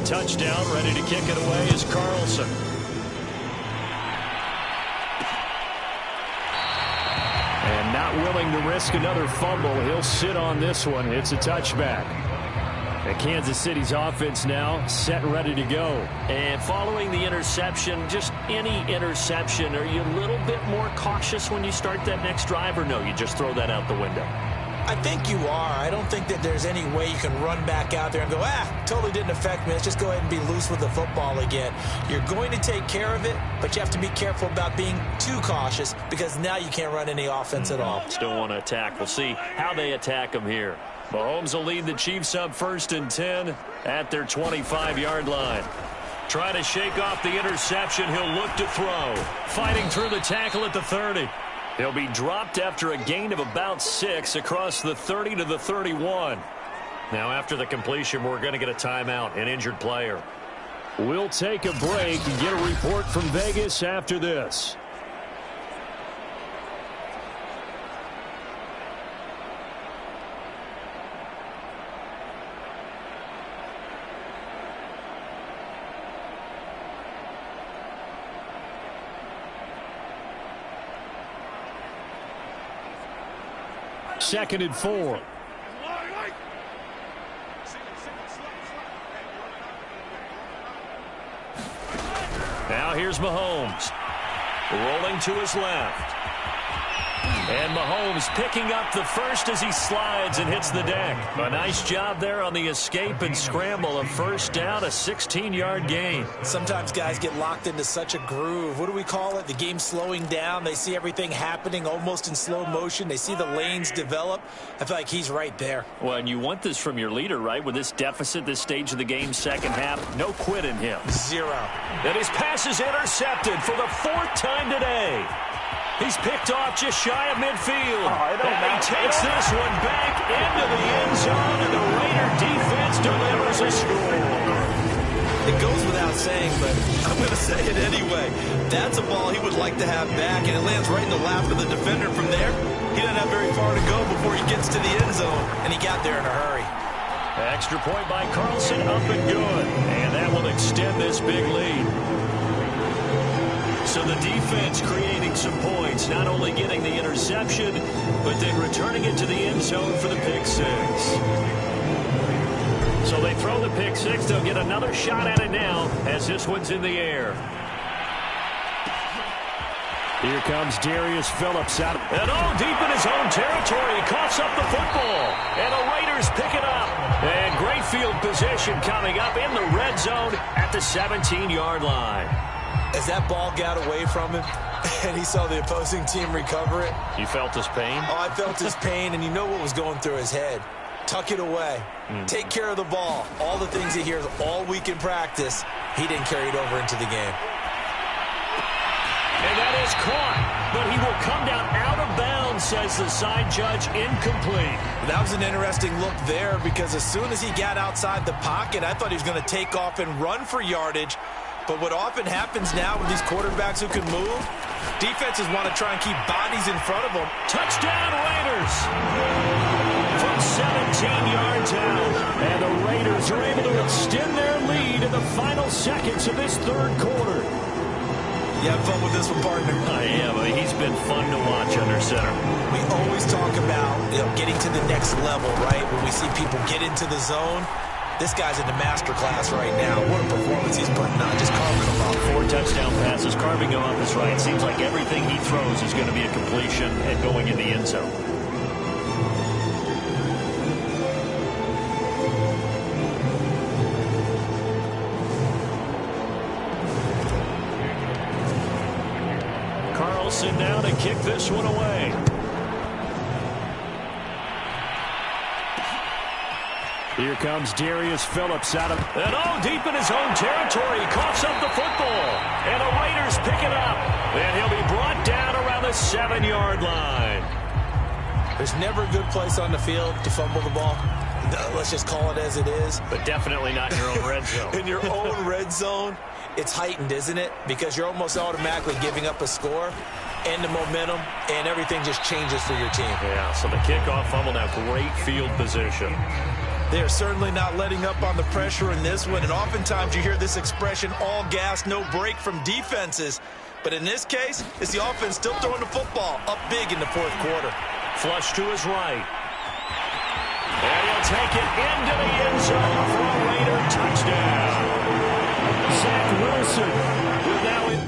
Touchdown, ready to kick it away is Carlson. And not willing to risk another fumble, he'll sit on this one. It's a touchback. And Kansas City's offense now set and ready to go. And following the interception, just any interception, are you a little bit more cautious when you start that next drive, or no, you just throw that out the window? I think you are. I don't think that there's any way you can run back out there and go, totally didn't affect me. Let's just go ahead and be loose with the football again. You're going to take care of it, but you have to be careful about being too cautious because now you can't run any offense at all. Still want to attack. We'll see how they attack them here. Mahomes will lead the Chiefs up 1st and 10 at their 25-yard line. Trying to shake off the interception. He'll look to throw. Fighting through the tackle at the 30. He'll be dropped after a gain of about 6 across the 30 to the 31. Now, after the completion, we're going to get a timeout, an injured player. We'll take a break and get a report from Vegas after this. Second and 4. Now here's Mahomes. Rolling to his left. And Mahomes picking up the first as he slides and hits the deck. A nice job there on the escape and scramble. A first down, a 16-yard gain. Sometimes guys get locked into such a groove. What do we call it? The game's slowing down. They see everything happening almost in slow motion. They see the lanes develop. I feel like he's right there. Well, and you want this from your leader, right? With this deficit, this stage of the game, second half, no quit in him. 0. And his pass is intercepted for the 4th time today. He's picked off just shy of midfield. And he takes this one back into the end zone, and the Raider defense delivers a score. It goes without saying, but I'm going to say it anyway. That's a ball he would like to have back, and it lands right in the lap of the defender. From there, he doesn't have very far to go before he gets to the end zone, and he got there in a hurry. Extra point by Carlson, up and good. And that will extend this big lead. So the defense creating some points, not only getting the interception, but then returning it to the end zone for the pick 6. So they throw the pick 6. They'll get another shot at it now as this one's in the air. Here comes Darius Phillips out. And deep in his own territory. He coughs up the football. And the Raiders pick it up. And great field position coming up in the red zone at the 17-yard line. As that ball got away from him and he saw the opposing team recover it. You felt his pain? Oh, I felt his pain, and you know what was going through his head. Tuck it away. Take care of the ball. All the things he hears all week in practice, he didn't carry it over into the game. And that is caught, but he will come down out of bounds, says the side judge, incomplete. That was an interesting look there because as soon as he got outside the pocket, I thought he was going to take off and run for yardage. But what often happens now with these quarterbacks who can move, defenses want to try and keep bodies in front of them. Touchdown, Raiders! From 17 yards out. And the Raiders are able to extend their lead in the final seconds of this third quarter. You have fun with this one, partner? I am. He's been fun to watch under center. We always talk about getting to the next level, right? When we see people get into the zone. This guy's in the master class right now. What a performance he's putting on, just carving them up. 4 touchdown passes, carving them up is right. It seems like everything he throws is going to be a completion and going in the end zone. Carlson now to kick this one away. Here comes Darius Phillips out of... And deep in his own territory. He coughs up the football. And the Raiders pick it up. And he'll be brought down around the 7-yard line. There's never a good place on the field to fumble the ball. Let's just call it as it is. But definitely not in your own red zone. In your own red zone, it's heightened, isn't it? Because you're almost automatically giving up a score and the momentum, and everything just changes for your team. Yeah, so the kickoff fumble now, great field position. They're certainly not letting up on the pressure in this one, and oftentimes you hear this expression, all gas, no break from defenses. But in this case, it's the offense still throwing the football up big in the fourth quarter. Flush to his right. And he'll take it into the end zone for a Raider touchdown. Zach Wilson will now in.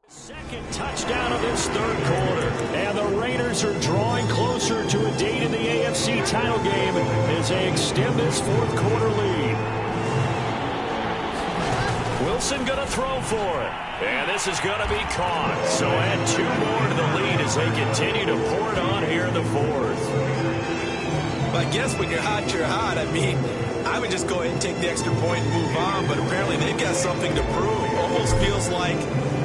Second touchdown of this third quarter. And the Raiders are drawing closer to a date in the AFC title game as they extend this fourth quarter lead. Wilson going to throw for it. And this is going to be caught. So add 2 more to the lead as they continue to pour it on here in the fourth. I guess when you're hot, you're hot. I mean, I would just go ahead and take the extra point and move on, but apparently they've got something to prove. Almost feels like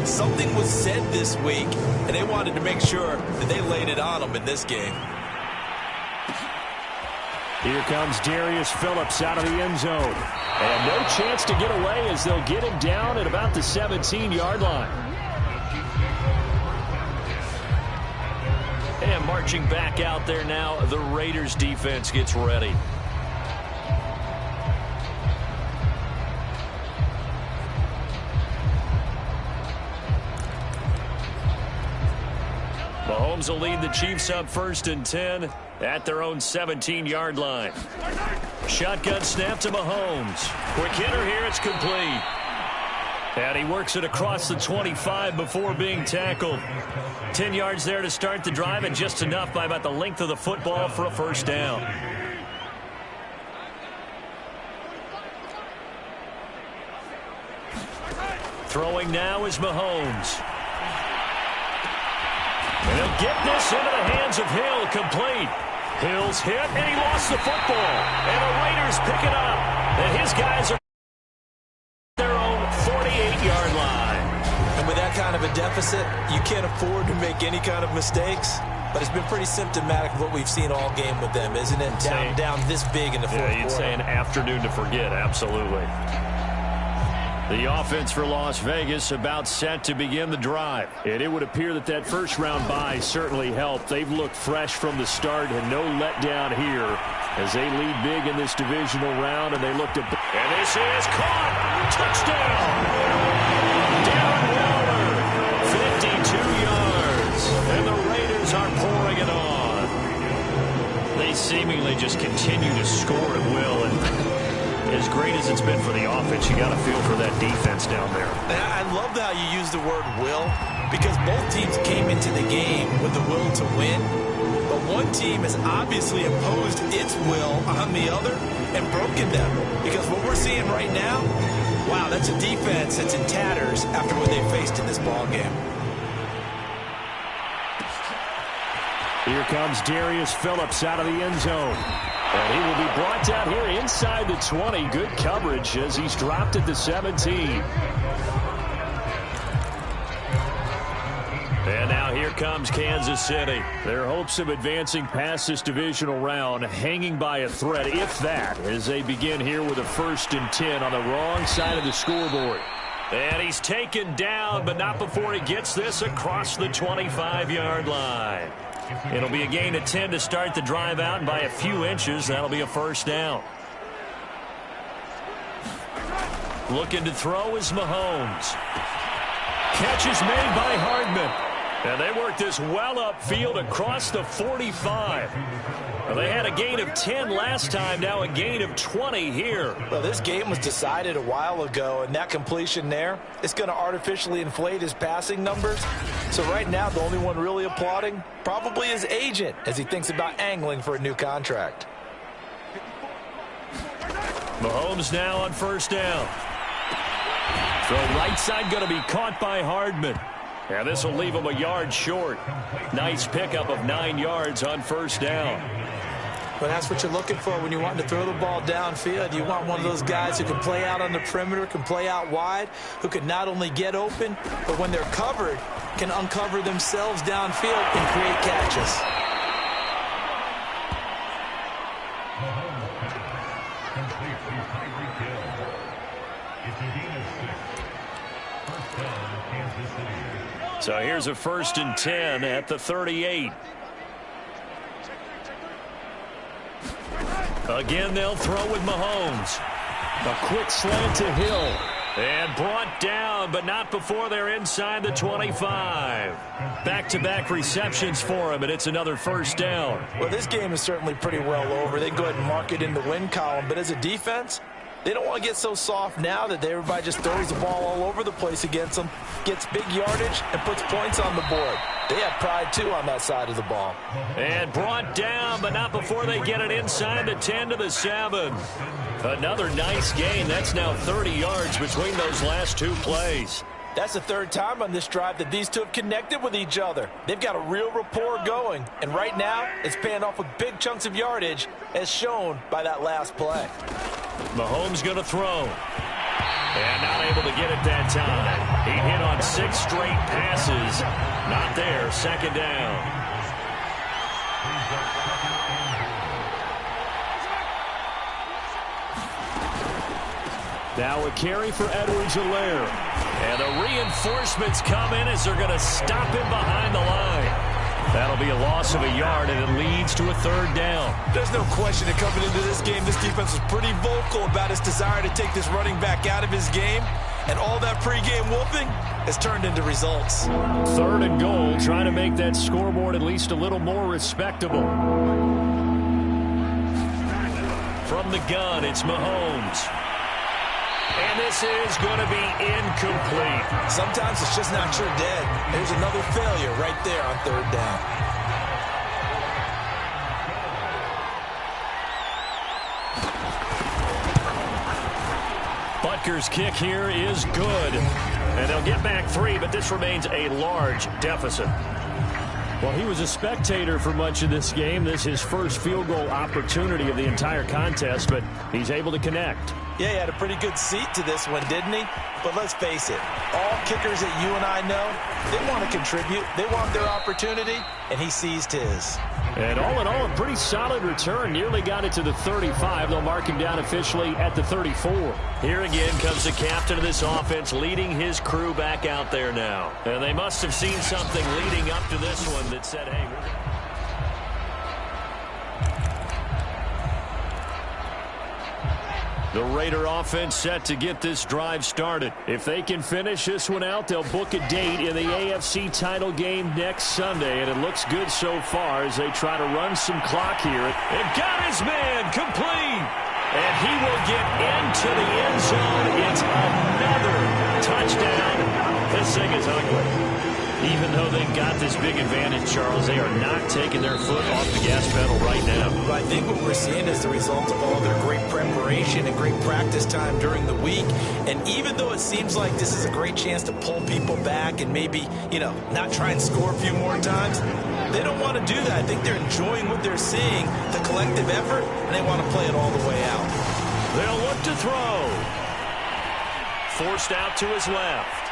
something was said this week, and they wanted to make sure that they laid it on them in this game. Here comes Darius Phillips out of the end zone. And no chance to get away as they'll get him down at about the 17-yard line. And marching back out there now, the Raiders defense gets ready. Mahomes will lead the Chiefs up 1st and 10 at their own 17-yard line. Shotgun snap to Mahomes. Quick hitter here, it's complete. And he works it across the 25 before being tackled. 10 yards there to start the drive, and just enough by about the length of the football for a first down. Throwing now is Mahomes. And he'll get this into the hands of Hill, complete. Hill's hit, and he lost the football. And the Raiders pick it up. And his guys are their own 48-yard line. And with that kind of a deficit, you can't afford to make any kind of mistakes. But it's been pretty symptomatic of what we've seen all game with them, isn't it? Down this big in the fourth quarter. You'd say an afternoon to forget, absolutely. The offense for Las Vegas about set to begin the drive. And it would appear that that first-round bye certainly helped. They've looked fresh from the start and no letdown here as they lead big in this divisional round, and they look to... And this is caught! Touchdown! Darren Waller, 52 yards. And the Raiders are pouring it on. They seemingly just continue to score at will, and... as great as it's been for the offense, you got to feel for that defense down there. I love how you use the word will, because both teams came into the game with the will to win, but one team has obviously imposed its will on the other and broken them. Because what we're seeing right now, wow, that's a defense that's in tatters after what they faced in this ball game. Here comes Darius Phillips out of the end zone. And he will be brought down here inside the 20. Good coverage as he's dropped at the 17. And now here comes Kansas City. Their hopes of advancing past this divisional round hanging by a thread, if that, as they begin here with a 1st and 10 on the wrong side of the scoreboard. And he's taken down, but not before he gets this across the 25-yard line. It'll be a gain of 10 to start the drive out, and by a few inches, that'll be a first down. Looking to throw is Mahomes. Catch is made by Hardman. And they worked this well upfield across the 45. Well, they had a gain of 10 last time, now a gain of 20 here. Well, this game was decided a while ago, and that completion there is going to artificially inflate his passing numbers. So right now, the only one really applauding probably his agent as he thinks about angling for a new contract. Mahomes now on first down. Throw right side going to be caught by Hardman. And this will leave him a yard short. Nice pickup of 9 yards on first down. But that's what you're looking for when you want to throw the ball downfield. You want one of those guys who can play out on the perimeter, can play out wide, who can not only get open, but when they're covered, can uncover themselves downfield and create catches. So here's a 1st and 10 at the 38. Again, they'll throw with Mahomes. A quick slant to Hill. And brought down, but not before they're inside the 25. Back-to-back receptions for him, and it's another first down. Well, this game is certainly pretty well over. They can go ahead and mark it in the win column, but as a defense, they don't want to get so soft now that everybody just throws the ball all over the place against them, gets big yardage, and puts points on the board. They have pride, too, on that side of the ball. And brought down, but not before they get it inside the 10 to the 7. Another nice gain. That's now 30 yards between those last 2 plays. That's the 3rd time on this drive that these two have connected with each other. They've got a real rapport going, and right now it's paying off with big chunks of yardage, as shown by that last play. Mahomes going to throw. And not able to get it that time. He hit on 6 straight passes. Not there. 2nd down. Now a carry for Edwards-Helaire. And the reinforcements come in as they're going to stop him behind the line. That'll be a loss of a yard, and it leads to a 3rd down. There's no question that coming into this game, this defense was pretty vocal about its desire to take this running back out of his game. And all that pregame wolfing has turned into results. 3rd and goal, trying to make that scoreboard at least a little more respectable. From the gun, it's Mahomes. And this is going to be incomplete. Sometimes it's just not your dead. There's another failure right there on 3rd down. Butker's kick here is good. And they'll get back 3, but this remains a large deficit. Well, he was a spectator for much of this game. This is his first field goal opportunity of the entire contest, but he's able to connect. Yeah, he had a pretty good seat to this one, didn't he? But let's face it, all kickers that you and I know, they want to contribute. They want their opportunity, and he seized his. And all in all, a pretty solid return. Nearly got it to the 35. They'll mark him down officially at the 34. Here again comes the captain of this offense leading his crew back out there now. And they must have seen something leading up to this one that said, hey, the Raider offense set to get this drive started. If they can finish this one out, they'll book a date in the AFC title game next Sunday. And it looks good so far as they try to run some clock here. And got his man complete. And he will get into the end zone. It's another touchdown. This thing is ugly. Even though they've got this big advantage, Charles, they are not taking their foot off the gas pedal right now. I think what we're seeing is the result of all their great preparation and great practice time during the week. And even though it seems like this is a great chance to pull people back and maybe, not try and score a few more times, they don't want to do that. I think they're enjoying what they're seeing, the collective effort, and they want to play it all the way out. They'll look to throw. Forced out to his left.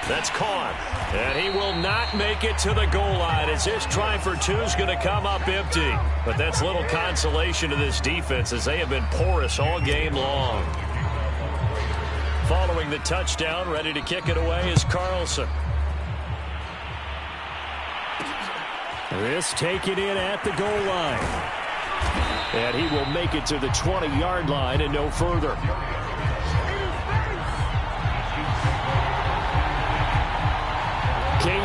That's caught. And he will not make it to the goal line as this try for 2 is going to come up empty. But that's little consolation to this defense as they have been porous all game long. Following the touchdown, ready to kick it away is Carlson. This taken in at the goal line. And he will make it to the 20-yard line and no further.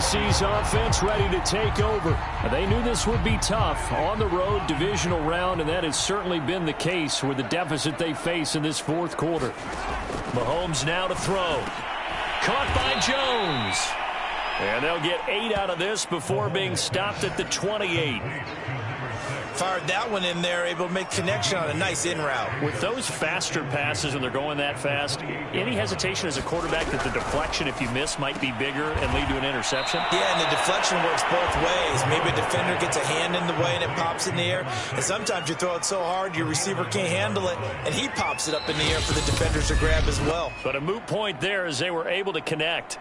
KC's offense ready to take over. They knew this would be tough on the road divisional round, and that has certainly been the case with the deficit they face in this fourth quarter. Mahomes now to throw. Caught by Jones. And they'll get 8 out of this before being stopped at the 28. Fired that one in there, able to make connection on a nice in route. With those faster passes when they're going that fast, any hesitation as a quarterback that the deflection, if you miss, might be bigger and lead to an interception? Yeah, and the deflection works both ways. Maybe a defender gets a hand in the way and it pops in the air. And sometimes you throw it so hard your receiver can't handle it, and he pops it up in the air for the defenders to grab as well. But a moot point there as they were able to connect.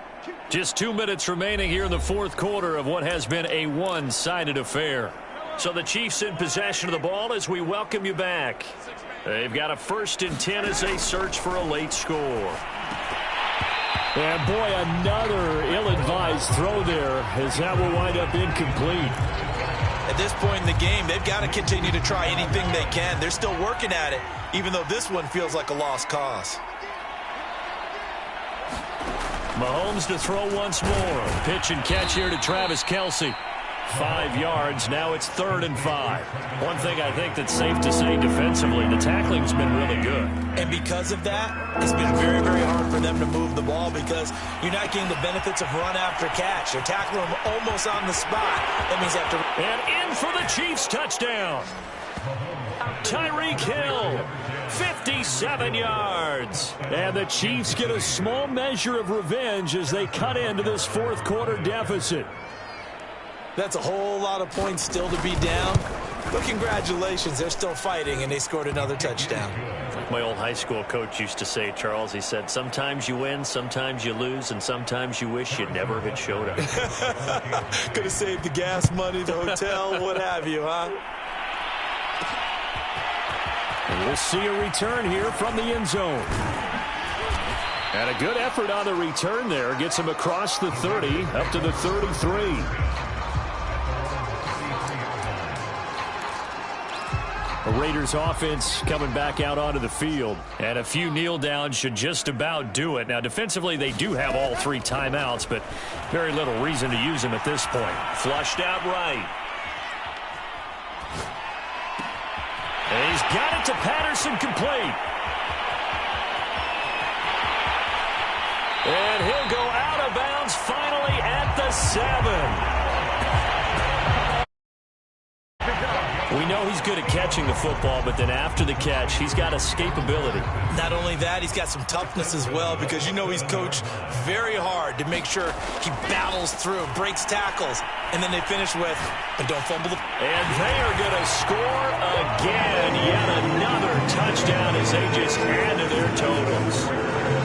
Just 2 minutes remaining here in the fourth quarter of what has been a one-sided affair. So the Chiefs in possession of the ball as we welcome you back. They've got a 1st and 10 as they search for a late score. And boy, another ill-advised throw there as that will wind up incomplete. At this point in the game, they've got to continue to try anything they can. They're still working at it, even though this one feels like a lost cause. Mahomes to throw once more. Pitch and catch here to Travis Kelce. 5 yards. Now it's 3rd and 5. One thing I think that's safe to say defensively, the tackling's been really good. And because of that, it's been very, very hard for them to move the ball because you're not getting the benefits of run after catch. They're tackling them almost on the spot. That means they have to... And in for the Chiefs touchdown. Tyreek Hill, 57 yards. And the Chiefs get a small measure of revenge as they cut into this fourth quarter deficit. That's a whole lot of points still to be down. But congratulations, they're still fighting, and they scored another touchdown. Like my old high school coach used to say, Charles, he said, sometimes you win, sometimes you lose, and sometimes you wish you never had showed up. Could have saved the gas money, the hotel, what have you, huh? And we'll see a return here from the end zone. And a good effort on the return there. Gets him across the 30, up to the 33. The Raiders offense coming back out onto the field. And a few kneel downs should just about do it. Now, defensively, they do have all 3 timeouts, but very little reason to use them at this point. Flushed out right. And he's got it to Patterson, complete. And he'll go out of bounds finally at the 7. We know he's good at catching the football, but then after the catch, he's got escapability. Not only that, he's got some toughness as well because you know he's coached very hard to make sure he battles through, breaks tackles, and then they finish with, and don't fumble the... And they are going to score again. Yet another touchdown as they just add to their totals.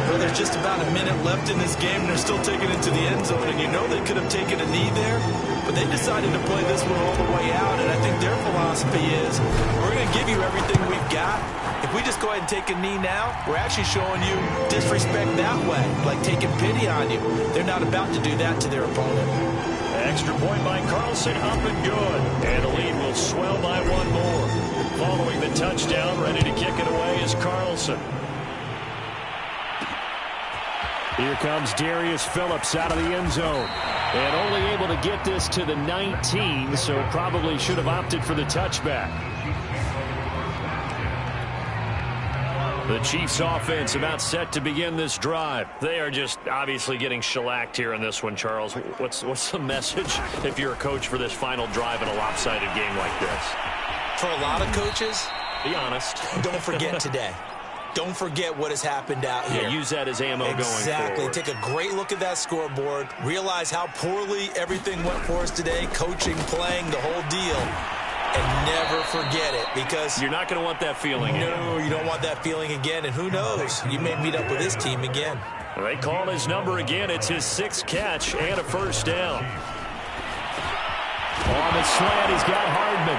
Well, there's just about a minute left in this game, and they're still taking it to the end zone, and you know they could have taken a knee there, but they decided to play this one all the way out, and I think their philosophy is we're going to give you everything we've got. If we just go ahead and take a knee now, we're actually showing you disrespect that way, like taking pity on you. They're not about to do that to their opponent. Extra point by Carlson, up and good. And the lead will swell by 1 more. Following the touchdown, ready to kick it away is Carlson. Here comes Darius Phillips out of the end zone. And only able to get this to the 19, so probably should have opted for the touchback. The Chiefs offense about set to begin this drive. They are just obviously getting shellacked here in this one, Charles. What's the message if you're a coach for this final drive in a lopsided game like this? For a lot of coaches, be honest. Don't forget today. Don't forget what has happened out here. Yeah, use that as ammo going forward. Exactly. Take a great look at that scoreboard. Realize how poorly everything went for us today. Coaching, playing, the whole deal. And never forget it because... You're not going to want that feeling again. No, you don't want that feeling again. And who knows? You may meet up with this team again. They call his number again. It's his 6th catch and a 1st down. On the slant, he's got Hardman.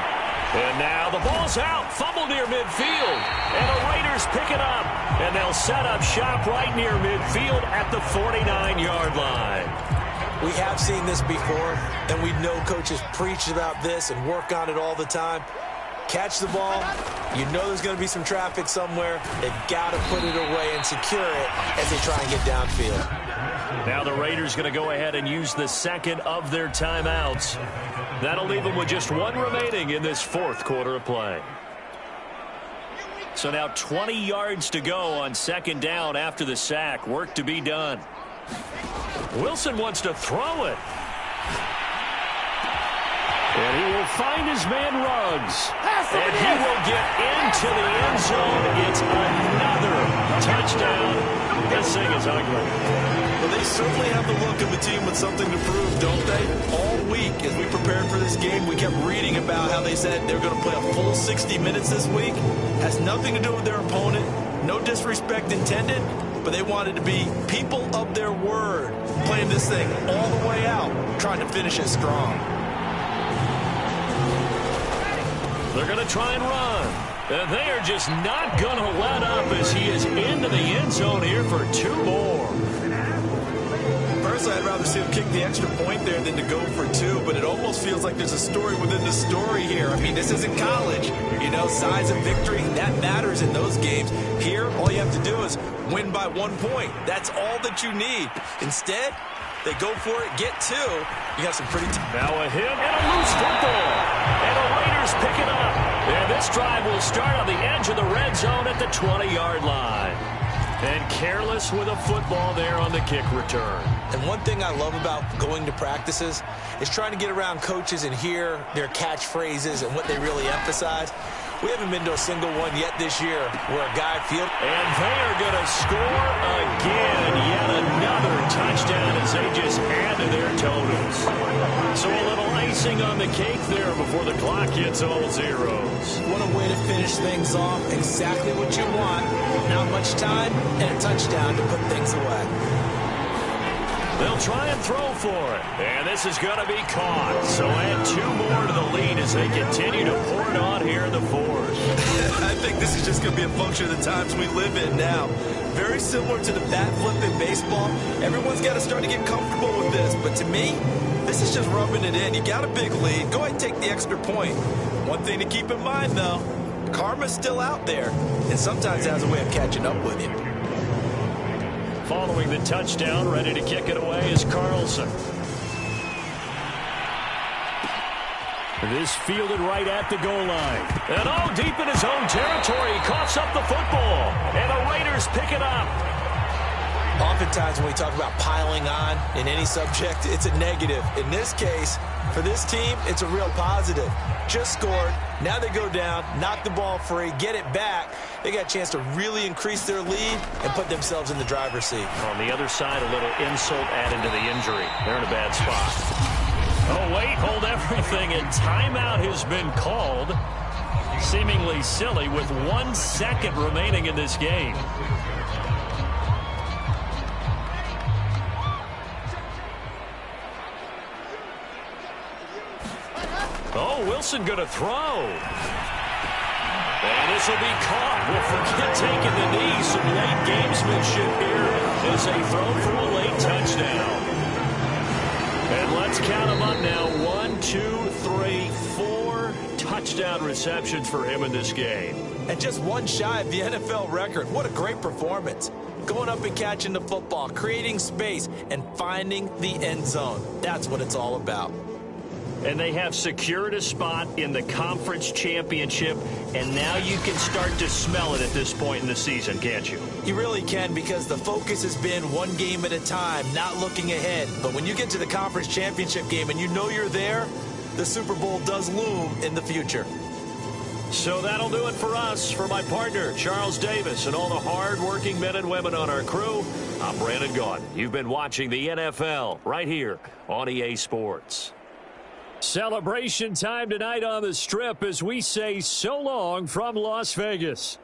And now the ball's out. Fumble near midfield. And the Raiders pick it up. And they'll set up shop right near midfield at the 49-yard line. We have seen this before, and we know coaches preach about this and work on it all the time. catch the ball, you know there's going to be some traffic somewhere. They've got to put it away and secure it as they try and get downfield. Now the Raiders going to go ahead and use the second of their timeouts. That'll leave them with just one remaining in this fourth quarter of play. So now 20 yards to go on second down after the sack. Work to be done. Wilson wants to throw it. And he will find his man Ruggs. And he will get into the end zone. It's another touchdown. This thing is ugly. Well, they certainly have the look of a team with something to prove, don't they? All week, as we prepared for this game, we kept reading about how they said they're going to play a full 60 minutes this week. Has nothing to do with their opponent. No disrespect intended, but they wanted to be people of their word, playing this thing all the way out, trying to finish it strong. They're going to try and run. And they are just not going to let up as he is into the end zone here for 2 more. Personally, I'd rather see him kick the extra point there than to go for 2, but it almost feels like there's a story within the story here. I mean, this isn't college. You know, size of victory, that matters in those games. Here, all you have to do is win by 1 point. That's all that you need. Instead, they go for it, get 2. You got some pretty... Now a hit and a loose football. And the Raiders pick it up. And this drive will start on the edge of the red zone at the 20-yard line. And careless with a football there on the kick return. And one thing I love about going to practices is trying to get around coaches and hear their catchphrases and what they really emphasize. We haven't been to a single one yet this year where a guy feels... And they are going to score again. Yet another touchdown as they just add to their totals. So a little icing on the cake there before the clock hits all zeros. What a way to finish things off. Exactly what you want. Not much time and a touchdown to put things away. They'll try and throw for it. And this is going to be caught. So add 2 more to the lead as they continue to pour it on here in the fourth. I think this is just going to be a function of the times we live in now. Very similar to the bat flip in baseball. Everyone's got to start to get comfortable with this. But to me, this is just rubbing it in. You got a big lead. Go ahead and take the extra point. One thing to keep in mind, though, karma's still out there. And sometimes it has a way of catching up with you. Following the touchdown, ready to kick it away is Carlson. This fielded right at the goal line. And all deep in his own territory, he coughs up the football. And the Raiders pick it up. Oftentimes when we talk about piling on in any subject, it's a negative. In this case, for this team, it's a real positive. Just scored. Now they go down, knock the ball free, get it back. They got a chance to really increase their lead and put themselves in the driver's seat. On the other side, a little insult added to the injury. They're in a bad spot. Oh, wait, hold everything, and timeout has been called. Seemingly silly with 1 second remaining in this game. Oh, Wilson going to throw. And this will be caught. We'll forget taking the knee. Some late gamesmanship here as they throw for a late touchdown. And let's count them up now. 1, 2, 3, 4 touchdown receptions for him in this game. And just 1 shy of the NFL record. What a great performance. Going up and catching the football, creating space, and finding the end zone. That's what it's all about. And they have secured a spot in the conference championship, and now you can start to smell it at this point in the season, can't you? You really can, because the focus has been 1 game at a time, not looking ahead. But when you get to the conference championship game and you know you're there, the Super Bowl does loom in the future. So that'll do it for us. For my partner, Charles Davis, and all the hard-working men and women on our crew, I'm Brandon Gaudin. You've been watching the NFL right here on EA Sports. Celebration time tonight on the Strip as we say so long from Las Vegas.